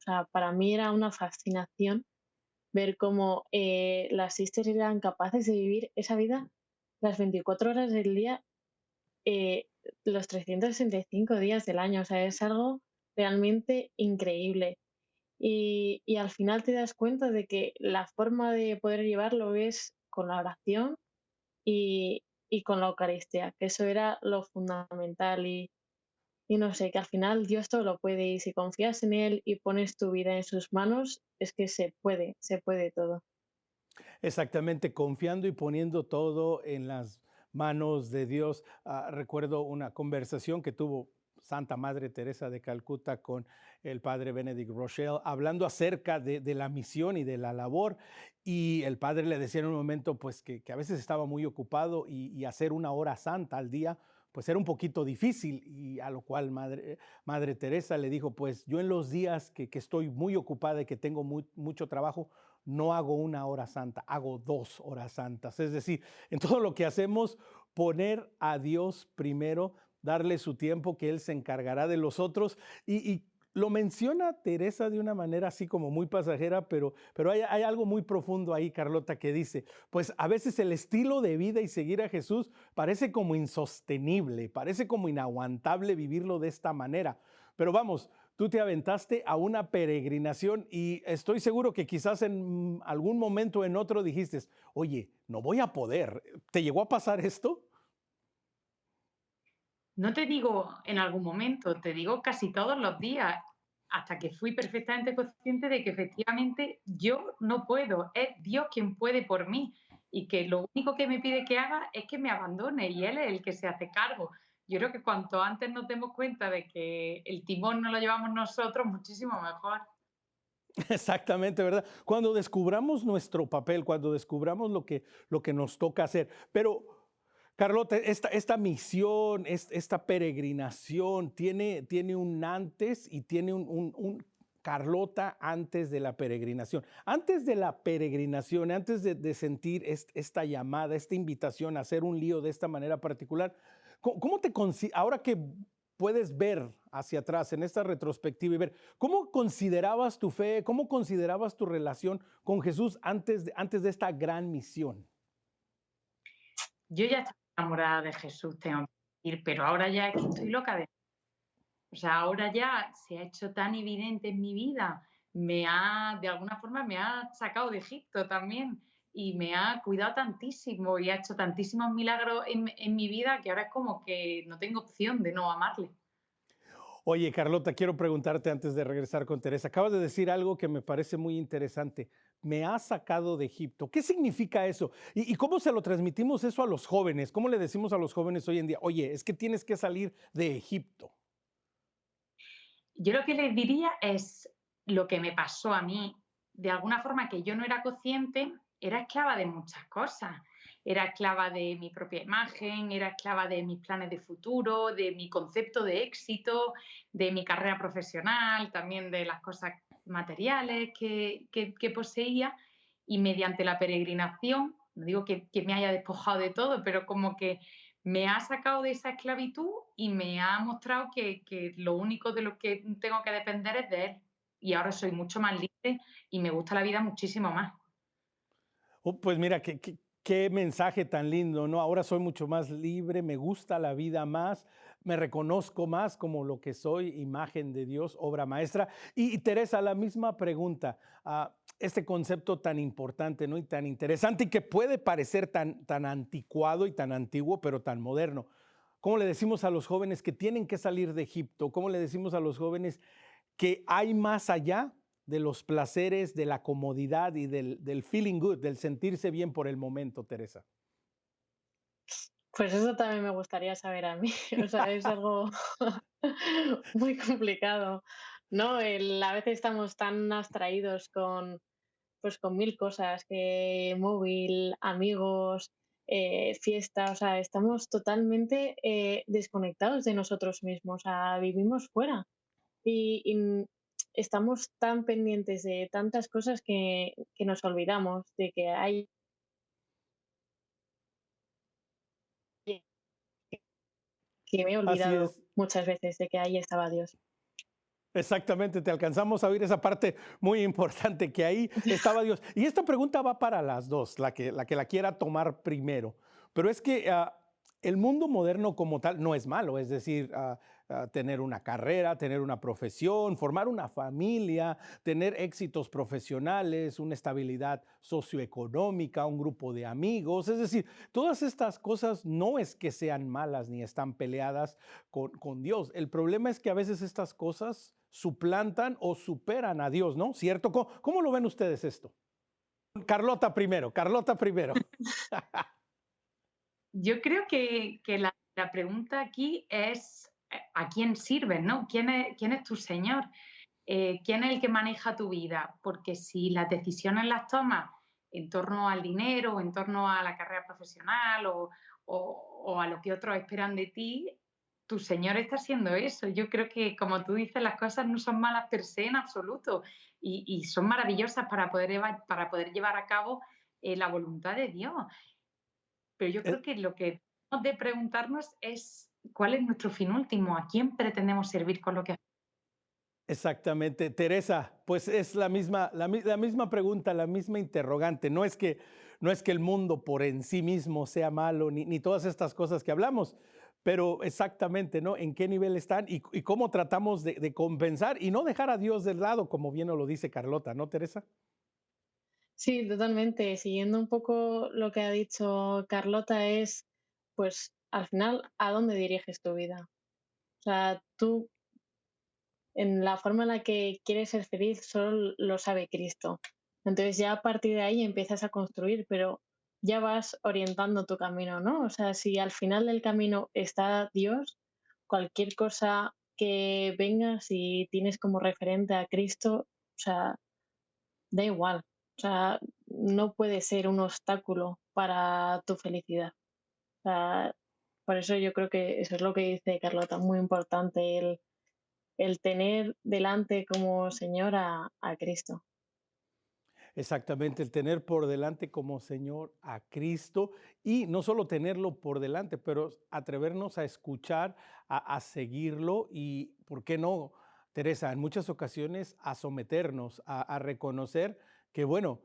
o sea, para mí era una fascinación ver cómo las sisters eran capaces de vivir esa vida las 24 horas del día, eh, los 365 días del año. O sea, es algo realmente increíble. y al final te das cuenta de que la forma de poder llevarlo es con la oración y con la Eucaristía, que eso era lo fundamental y no sé, que al final Dios todo lo puede y si confías en Él y pones tu vida en sus manos, es que se puede todo. Exactamente, confiando y poniendo todo en las manos de Dios. Recuerdo una conversación que tuvo Santa Madre Teresa de Calcuta con el padre Benedict Rochelle, hablando acerca de la misión y de la labor. Y el padre le decía en un momento, pues que a veces estaba muy ocupado y hacer una hora santa al día, pues era un poquito difícil. Y a lo cual Madre Teresa le dijo, pues yo en los días que estoy muy ocupada y que tengo mucho trabajo, no hago una hora santa, hago 2 horas santas. Es decir, en todo lo que hacemos, poner a Dios primero, darle su tiempo, que Él se encargará de los otros. Y lo menciona Teresa de una manera así como muy pasajera, pero hay algo muy profundo ahí, Carlota, que dice, pues a veces el estilo de vida y seguir a Jesús parece como insostenible, parece como inaguantable vivirlo de esta manera. Pero vamos, tú te aventaste a una peregrinación y estoy seguro que quizás en algún momento o en otro dijiste, oye, no voy a poder. ¿Te llegó a pasar esto? No te digo en algún momento, te digo casi todos los días, hasta que fui perfectamente consciente de que efectivamente yo no puedo, es Dios quien puede por mí y que lo único que me pide que haga es que me abandone y Él es el que se hace cargo. Yo creo que cuanto antes nos demos cuenta de que el timón no lo llevamos nosotros, muchísimo mejor. Exactamente, ¿verdad? Cuando descubramos nuestro papel, cuando descubramos lo que nos toca hacer. Pero, Carlota, esta misión, esta peregrinación, tiene un antes y tiene un Carlota antes de la peregrinación. Antes de la peregrinación, antes de sentir esta llamada, esta invitación a hacer un lío de esta manera particular, ¿cómo ahora que puedes ver hacia atrás en esta retrospectiva y ver cómo considerabas tu fe, cómo considerabas tu relación con Jesús antes de esta gran misión? Yo ya estoy enamorada de Jesús, tengo que decir, pero ahora ya es que estoy loca de... O sea, ahora ya se ha hecho tan evidente en mi vida, de alguna forma me ha sacado de Egipto también y me ha cuidado tantísimo y ha hecho tantísimos milagros en mi vida que ahora es como que no tengo opción de no amarle. Oye, Carlota, quiero preguntarte antes de regresar con Teresa. Acabas de decir algo que me parece muy interesante. Me ha sacado de Egipto. ¿Qué significa eso? ¿Y cómo se lo transmitimos eso a los jóvenes? ¿Cómo le decimos a los jóvenes hoy en día? Oye, es que tienes que salir de Egipto. Yo lo que les diría es lo que me pasó a mí, de alguna forma que yo no era consciente, era esclava de muchas cosas. Era esclava de mi propia imagen, era esclava de mis planes de futuro, de mi concepto de éxito, de mi carrera profesional, también de las cosas materiales que poseía. Y mediante la peregrinación, no digo que me haya despojado de todo, pero como que me ha sacado de esa esclavitud y me ha mostrado que lo único de lo que tengo que depender es de Él. Y ahora soy mucho más libre y me gusta la vida muchísimo más. Oh, pues mira, qué mensaje tan lindo, ¿no? Ahora soy mucho más libre, me gusta la vida más, me reconozco más como lo que soy, imagen de Dios, obra maestra. Y Teresa, la misma pregunta, este concepto tan importante, ¿no? Y tan interesante y que puede parecer tan anticuado y tan antiguo, pero tan moderno. ¿Cómo le decimos a los jóvenes que tienen que salir de Egipto? ¿Cómo le decimos a los jóvenes que hay más allá de los placeres, de la comodidad y del feeling good, del sentirse bien por el momento, Teresa? Pues eso también me gustaría saber a mí, o sea, es algo muy complicado, ¿no? A veces estamos tan abstraídos pues con mil cosas, que móvil, amigos, fiesta, o sea, estamos totalmente desconectados de nosotros mismos, o sea, vivimos fuera y estamos tan pendientes de tantas cosas que nos olvidamos de que hay, que me he Así olvidado es. muchas veces de que ahí estaba Dios. Exactamente, te alcanzamos a oír esa parte muy importante, que ahí estaba Dios. Y esta pregunta va para las dos, la que la quiera tomar primero. Pero es que El mundo moderno como tal no es malo, es decir, tener una carrera, tener una profesión, formar una familia, tener éxitos profesionales, una estabilidad socioeconómica, un grupo de amigos, es decir, todas estas cosas no es que sean malas ni están peleadas con Dios. El problema es que a veces estas cosas suplantan o superan a Dios, ¿no? ¿Cierto? ¿Cómo lo ven ustedes esto? Carlota primero, Carlota primero. Yo creo que la pregunta aquí es ¿a quién sirves, no? Quién es tu Señor? ¿Quién es el que maneja tu vida? Porque si las decisiones las tomas en torno al dinero, o en torno a la carrera profesional o a lo que otros esperan de ti, tu Señor está haciendo eso. Yo creo que, como tú dices, las cosas no son malas per se en absoluto y son maravillosas para poder llevar a cabo la voluntad de Dios. Pero yo creo Eh, que lo que debemos de preguntarnos es cuál es nuestro fin último, a quién pretendemos servir con lo que hacemos. Exactamente, Teresa, pues es la misma pregunta, la misma interrogante. No es que el mundo por en sí mismo sea malo, ni todas estas cosas que hablamos, pero exactamente, ¿no? ¿En qué nivel están y cómo tratamos de compensar y no dejar a Dios del lado, como bien nos lo dice Carlota, ¿no, Teresa? Sí, totalmente. Siguiendo un poco lo que ha dicho Carlota es, pues al final, ¿a dónde diriges tu vida? O sea, tú en la forma en la que quieres ser feliz solo lo sabe Cristo. Entonces ya a partir de ahí empiezas a construir, pero ya vas orientando tu camino, ¿no? O sea, si al final del camino está Dios, cualquier cosa que venga, si tienes como referente a Cristo, o sea, da igual. O sea, no puede ser un obstáculo para tu felicidad. O sea, por eso yo creo que eso es lo que dice Carlota, muy importante, el tener delante como Señor a Cristo. Exactamente, el tener por delante como Señor a Cristo y no solo tenerlo por delante, pero atrevernos a escuchar, a seguirlo y, ¿por qué no, Teresa? En muchas ocasiones a someternos, a reconocer que, bueno,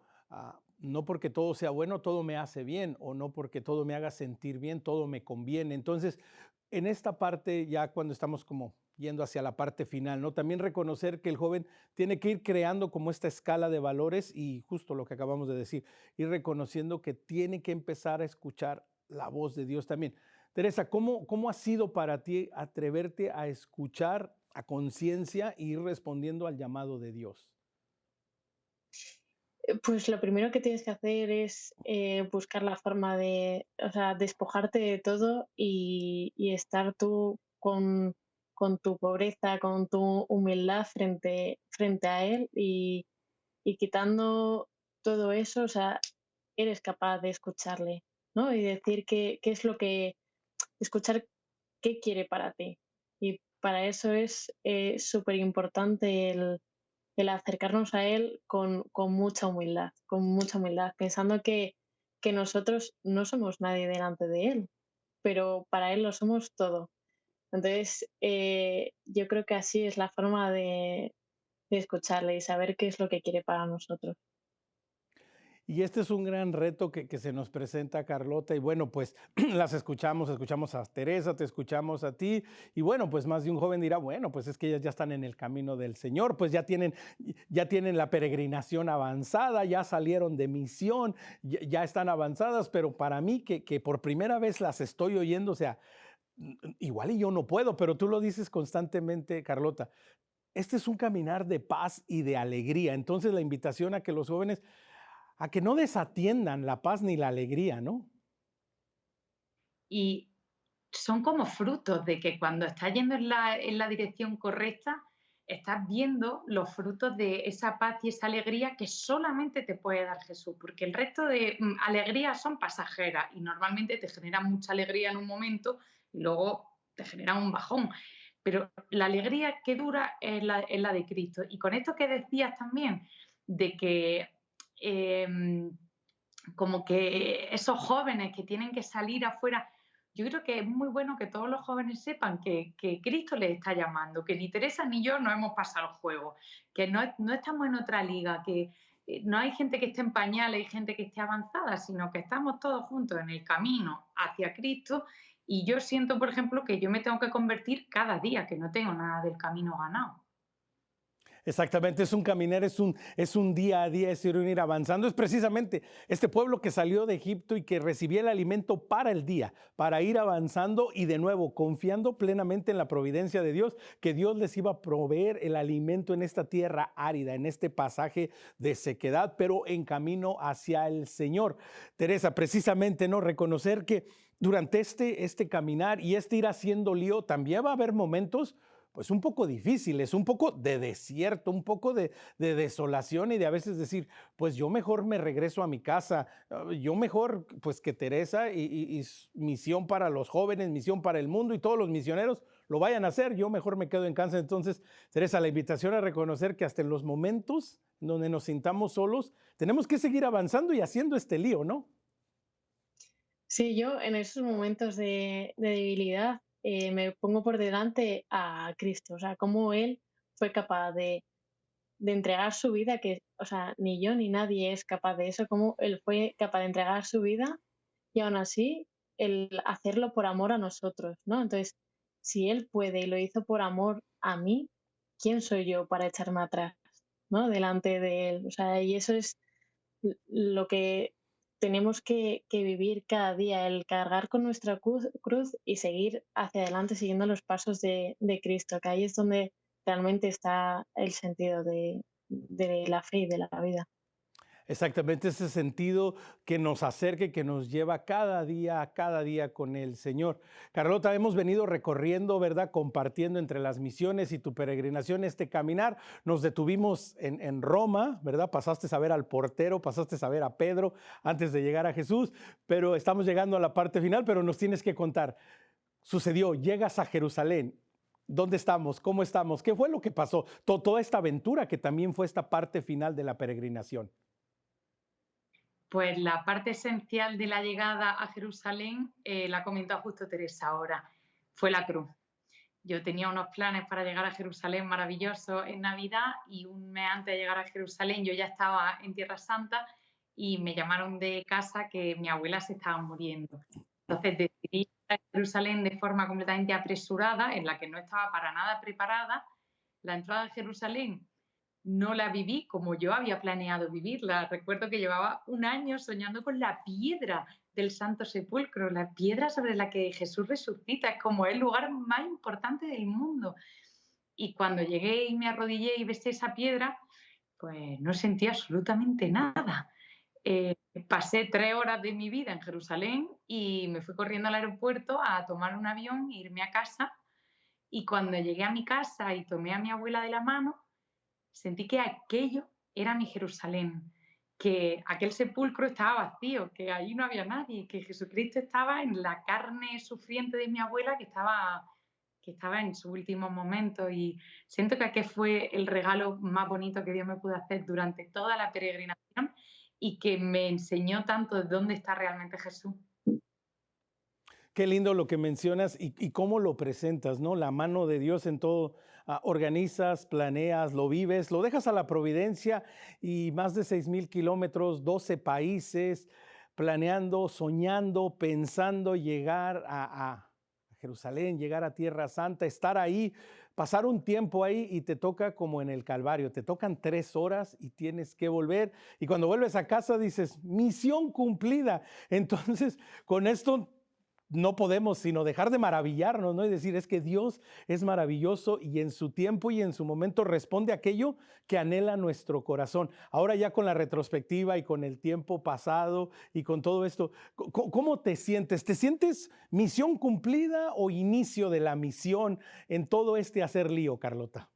no porque todo sea bueno, todo me hace bien, o no porque todo me haga sentir bien, todo me conviene. Entonces, en esta parte, ya cuando estamos como yendo hacia la parte final, ¿no? También reconocer que el joven tiene que ir creando como esta escala de valores y justo lo que acabamos de decir, ir reconociendo que tiene que empezar a escuchar la voz de Dios también. Teresa, ¿cómo ha sido para ti atreverte a escuchar a conciencia e ir respondiendo al llamado de Dios? Pues lo primero que tienes que hacer es buscar la forma de, o sea, despojarte de todo y estar tú con tu pobreza, con tu humildad frente a Él y quitando todo eso, o sea, eres capaz de escucharle, ¿no? Y decir qué es lo que, escuchar qué quiere para ti. Y para eso es súper importante el acercarnos a Él con mucha humildad, pensando que nosotros no somos nadie delante de Él, pero para Él lo somos todo. Entonces, yo creo que así es la forma de escucharle y saber qué es lo que quiere para nosotros. Y este es un gran reto que se nos presenta, Carlota. Y bueno, pues las escuchamos a Teresa, te escuchamos a ti. Y bueno, pues más de un joven dirá, bueno, pues es que ellas ya están en el camino del Señor, pues ya tienen la peregrinación avanzada, ya salieron de misión, ya están avanzadas, pero para mí que por primera vez las estoy oyendo, o sea, igual y yo no puedo, pero tú lo dices constantemente, Carlota. Este es un caminar de paz y de alegría. Entonces la invitación a que los jóvenes a que no desatiendan la paz ni la alegría, ¿no? Y son como frutos de que cuando estás yendo en la dirección correcta, estás viendo los frutos de esa paz y esa alegría que solamente te puede dar Jesús, porque el resto de alegrías son pasajeras y normalmente te generan mucha alegría en un momento y luego te generan un bajón. Pero la alegría que dura es la de Cristo. Y con esto que decías también, de que eh, como que esos jóvenes que tienen que salir afuera, yo creo que es muy bueno que todos los jóvenes sepan que Cristo les está llamando, que ni Teresa ni yo no hemos pasado el juego, que no estamos en otra liga, que no hay gente que esté en pañales y gente que esté avanzada, sino que estamos todos juntos en el camino hacia Cristo Y yo siento, por ejemplo, que yo me tengo que convertir cada día, que no tengo nada del camino ganado. Exactamente, es un caminar, es un día a día, es ir avanzando. Es precisamente este pueblo que salió de Egipto y que recibía el alimento para el día, para ir avanzando y de nuevo confiando plenamente en la providencia de Dios, que Dios les iba a proveer el alimento en esta tierra árida, en este pasaje de sequedad, pero en camino hacia el Señor. Teresa, precisamente, ¿no? Reconocer que durante este caminar y este ir haciendo lío, también va a haber momentos pues un poco difíciles, un poco de desierto, un poco de desolación y de a veces decir, pues yo mejor me regreso a mi casa, yo mejor pues que Teresa y misión para los jóvenes, misión para el mundo y todos los misioneros lo vayan a hacer, yo mejor me quedo en casa. Entonces, Teresa, la invitación a reconocer que hasta en los momentos donde nos sintamos solos, tenemos que seguir avanzando y haciendo este lío, ¿no? Sí, yo en esos momentos de debilidad me pongo por delante a Cristo, o sea, cómo Él fue capaz de entregar su vida, que, o sea, ni yo ni nadie es capaz de eso, cómo Él fue capaz de entregar su vida y aún así el hacerlo por amor a nosotros, ¿no? Entonces, si Él puede y lo hizo por amor a mí, ¿quién soy yo para echarme atrás, ¿no? Delante de Él. O sea, y eso es lo que tenemos que vivir cada día, el cargar con nuestra cruz y seguir hacia adelante siguiendo los pasos de Cristo, que ahí es donde realmente está el sentido de la fe y de la vida. Exactamente ese sentido que nos acerque, que nos lleva cada día con el Señor. Carlota, hemos venido recorriendo, ¿verdad? Compartiendo entre las misiones y tu peregrinación este caminar. Nos detuvimos en Roma, ¿verdad? Pasaste a ver al portero, pasaste a ver a Pedro antes de llegar a Jesús, pero estamos llegando a la parte final, pero nos tienes que contar. Sucedió, llegas a Jerusalén. ¿Dónde estamos? ¿Cómo estamos? ¿Qué fue lo que pasó? Toda esta aventura que también fue esta parte final de la peregrinación. Pues la parte esencial de la llegada a Jerusalén, la ha comentado justo Teresa ahora, fue la cruz. Yo tenía unos planes para llegar a Jerusalén maravillosos en Navidad y un mes antes de llegar a Jerusalén yo ya estaba en Tierra Santa y me llamaron de casa que mi abuela se estaba muriendo. Entonces decidí ir a Jerusalén de forma completamente apresurada, en la que no estaba para nada preparada. La entrada a Jerusalén no la viví como yo había planeado vivirla. Recuerdo que llevaba un año soñando con la piedra del Santo Sepulcro, la piedra sobre la que Jesús resucita, es como el lugar más importante del mundo. Y cuando llegué y me arrodillé y besé esa piedra, pues no sentí absolutamente nada. Pasé 3 horas de mi vida en Jerusalén y me fui corriendo al aeropuerto a tomar un avión e irme a casa. Y cuando llegué a mi casa y tomé a mi abuela de la mano, sentí que aquello era mi Jerusalén, que aquel sepulcro estaba vacío, que allí no había nadie, que Jesucristo estaba en la carne sufriente de mi abuela que estaba en su último momento. Y siento que aquel fue el regalo más bonito que Dios me pudo hacer durante toda la peregrinación y que me enseñó tanto de dónde está realmente Jesús. Qué lindo lo que mencionas y cómo lo presentas, ¿no? La mano de Dios en todo. Organizas, planeas, lo vives, lo dejas a la providencia y más de 6,000 kilómetros, 12 países, planeando, soñando, pensando llegar a Jerusalén, llegar a Tierra Santa, estar ahí, pasar un tiempo ahí y te toca como en el Calvario, te tocan 3 horas y tienes que volver. Y cuando vuelves a casa dices, misión cumplida. Entonces, con esto no podemos sino dejar de maravillarnos, ¿no? Y decir, es que Dios es maravilloso y en su tiempo y en su momento responde aquello que anhela nuestro corazón. Ahora ya con la retrospectiva y con el tiempo pasado y con todo esto, ¿cómo te sientes? ¿Te sientes misión cumplida o inicio de la misión en todo este hacer lío, Carlota?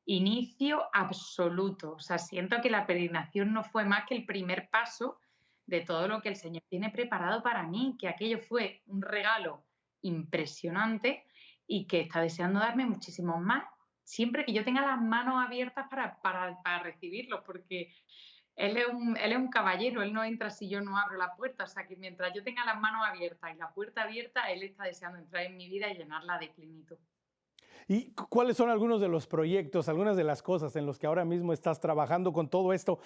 Inicio absoluto. O sea, siento que la peregrinación no fue más que el primer paso de todo lo que el Señor tiene preparado para mí, que aquello fue un regalo impresionante y que está deseando darme muchísimos más, siempre que yo tenga las manos abiertas para recibirlos, porque él es un caballero, él no entra si yo no abro la puerta, o sea que mientras yo tenga las manos abiertas y la puerta abierta, él está deseando entrar en mi vida y llenarla de plenitud. ¿Y cuáles son algunos de los proyectos, algunas de las cosas en los que ahora mismo estás trabajando con todo esto?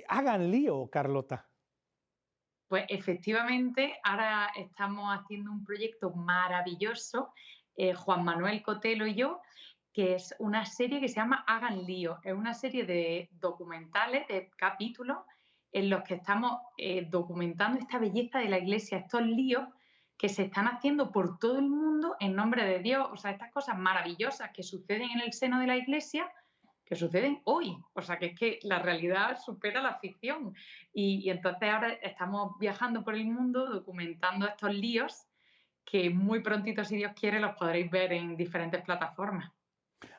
Hagan lío, Carlota. Pues efectivamente, ahora estamos haciendo un proyecto maravilloso, Juan Manuel Cotelo y yo, que es una serie que se llama Hagan Lío. Es una serie de documentales, de capítulos, en los que estamos documentando esta belleza de la Iglesia, estos líos que se están haciendo por todo el mundo en nombre de Dios. O sea, estas cosas maravillosas que suceden en el seno de la Iglesia, que suceden hoy. O sea, que es que la realidad supera la ficción. Y entonces ahora estamos viajando por el mundo documentando estos líos que muy prontito, si Dios quiere, los podréis ver en diferentes plataformas.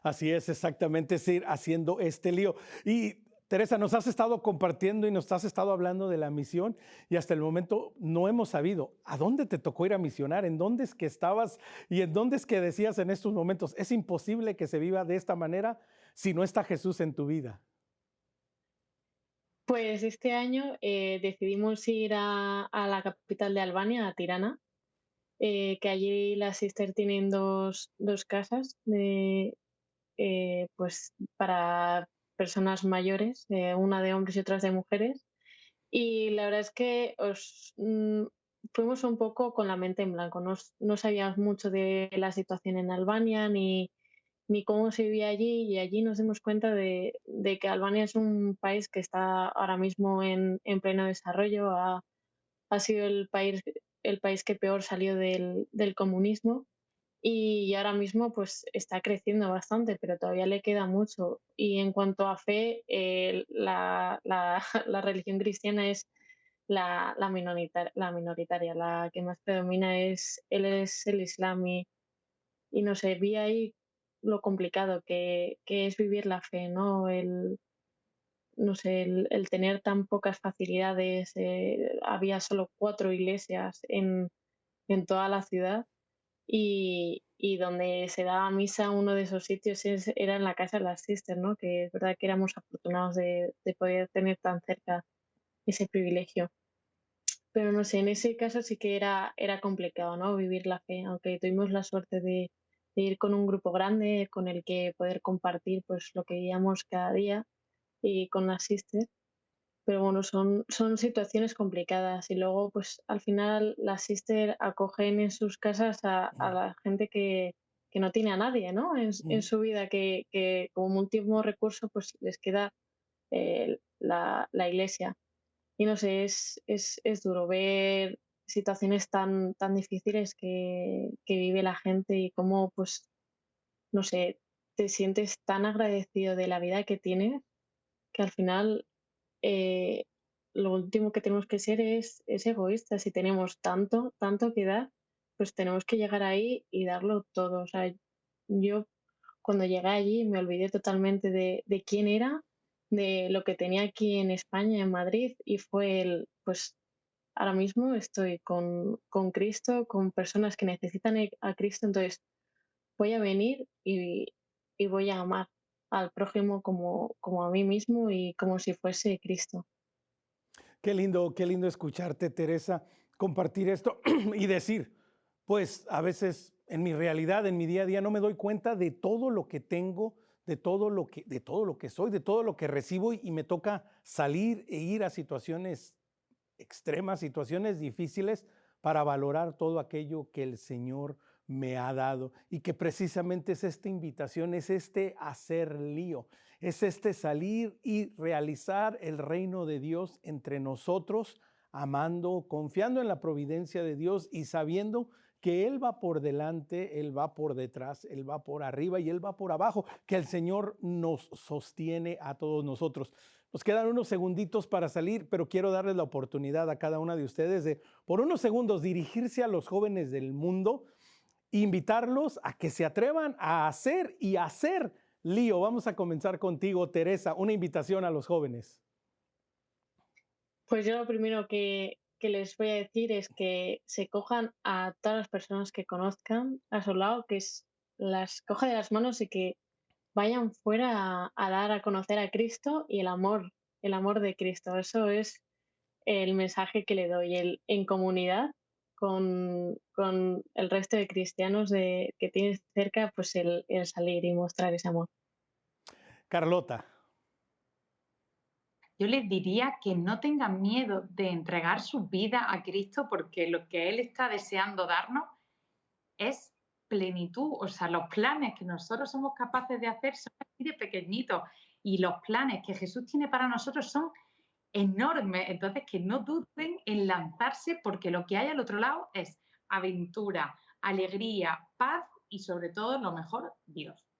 Así es, exactamente, es ir haciendo este lío. Y Teresa, nos has estado compartiendo y nos has estado hablando de la misión y hasta el momento no hemos sabido a dónde te tocó ir a misionar, en dónde es que estabas y en dónde es que decías en estos momentos, es imposible que se viva de esta manera si no está Jesús en tu vida. Pues este año decidimos ir a la capital de Albania, a Tirana, que allí las Sister tienen dos casas pues para personas mayores, una de hombres y otras de mujeres. Y la verdad es que fuimos un poco con la mente en blanco. No sabíamos mucho de la situación en Albania ni cómo se vivía allí, y allí nos dimos cuenta de que Albania es un país que está ahora mismo en pleno desarrollo. Ha sido el país que peor salió del comunismo, y ahora mismo pues está creciendo bastante, pero todavía le queda mucho. Y en cuanto a fe, la religión cristiana es la minoritaria, la que más predomina es el Islam, y no sé, vi ahí lo complicado que es vivir la fe, ¿no? No sé, el tener tan pocas facilidades. Había solo 4 iglesias en toda la ciudad, y donde se daba misa, uno de esos sitios era en la casa de las Sisters, ¿no? Que es verdad que éramos afortunados de poder tener tan cerca ese privilegio. Pero no sé, en ese caso sí que era complicado, ¿no? Vivir la fe, aunque tuvimos la suerte de ir con un grupo grande con el que poder compartir pues lo que veíamos cada día y con las Sisters. Pero bueno, son situaciones complicadas, y luego pues al final las Sisters acogen en sus casas a Mm, la gente que no tiene a nadie, ¿no? En mm. su vida, que como último recurso pues les queda la iglesia. Y no sé, es duro ver situaciones tan difíciles que vive la gente, y cómo pues, no sé, te sientes tan agradecido de la vida que tienes, que al final eh, lo último que tenemos que ser es egoístas. Si tenemos tanto que dar, pues tenemos que llegar ahí y darlo todo. O sea, yo cuando llegué allí me olvidé totalmente de quién era, de lo que tenía aquí en España, en Madrid, y pues ahora mismo estoy con Cristo, con personas que necesitan a Cristo. Entonces voy a venir y voy a amar al prójimo como a mí mismo, y como si fuese Cristo. Qué lindo escucharte, Teresa, compartir esto y decir, pues a veces en mi realidad, en mi día a día, no me doy cuenta de todo lo que tengo, de todo lo que soy, de todo lo que recibo y me toca salir e ir a situaciones extremas, situaciones difíciles para valorar todo aquello que el Señor me ha dado y que precisamente es esta invitación, es este hacer lío, es este salir y realizar el reino de Dios entre nosotros, amando, confiando en la providencia de Dios y sabiendo que Él va por delante, Él va por detrás, Él va por arriba y Él va por abajo, que el Señor nos sostiene a todos nosotros. Nos quedan unos segunditos para salir, pero quiero darles la oportunidad a cada una de ustedes de, por unos segundos, dirigirse a los jóvenes del mundo e invitarlos a que se atrevan a hacer y hacer lío. Vamos a comenzar contigo, Teresa, una invitación a los jóvenes. Pues yo lo primero que les voy a decir es que se cojan a todas las personas que conozcan a su lado, las coja de las manos, y que vayan fuera a dar a conocer a Cristo y el amor de Cristo. Eso es el mensaje que le doy, en comunidad con el resto de cristianos que tienes cerca, pues el salir y mostrar ese amor. Carlota. yo les diría que no tengan miedo de entregar su vida a Cristo porque lo que Él está deseando darnos es plenitud. O sea, los planes que nosotros somos capaces de hacer son así de pequeñitos y los planes que Jesús tiene para nosotros son enormes. Entonces, que no duden en lanzarse porque lo que hay al otro lado es aventura, alegría, paz y sobre todo, lo mejor, Dios.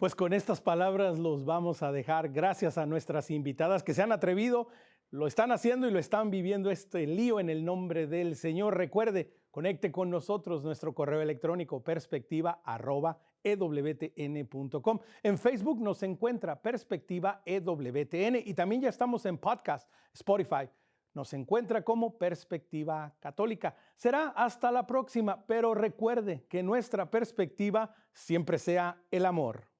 Pues con estas palabras los vamos a dejar. Gracias a nuestras invitadas que se han atrevido, lo están haciendo y lo están viviendo este lío en el nombre del Señor. Recuerde, conecte con nosotros nuestro correo electrónico perspectiva@ewtn.com. En Facebook nos encuentra Perspectiva EWTN y también ya estamos en podcast, Spotify. Nos encuentra como Perspectiva Católica. Será hasta la próxima, pero recuerde que nuestra perspectiva siempre sea el amor.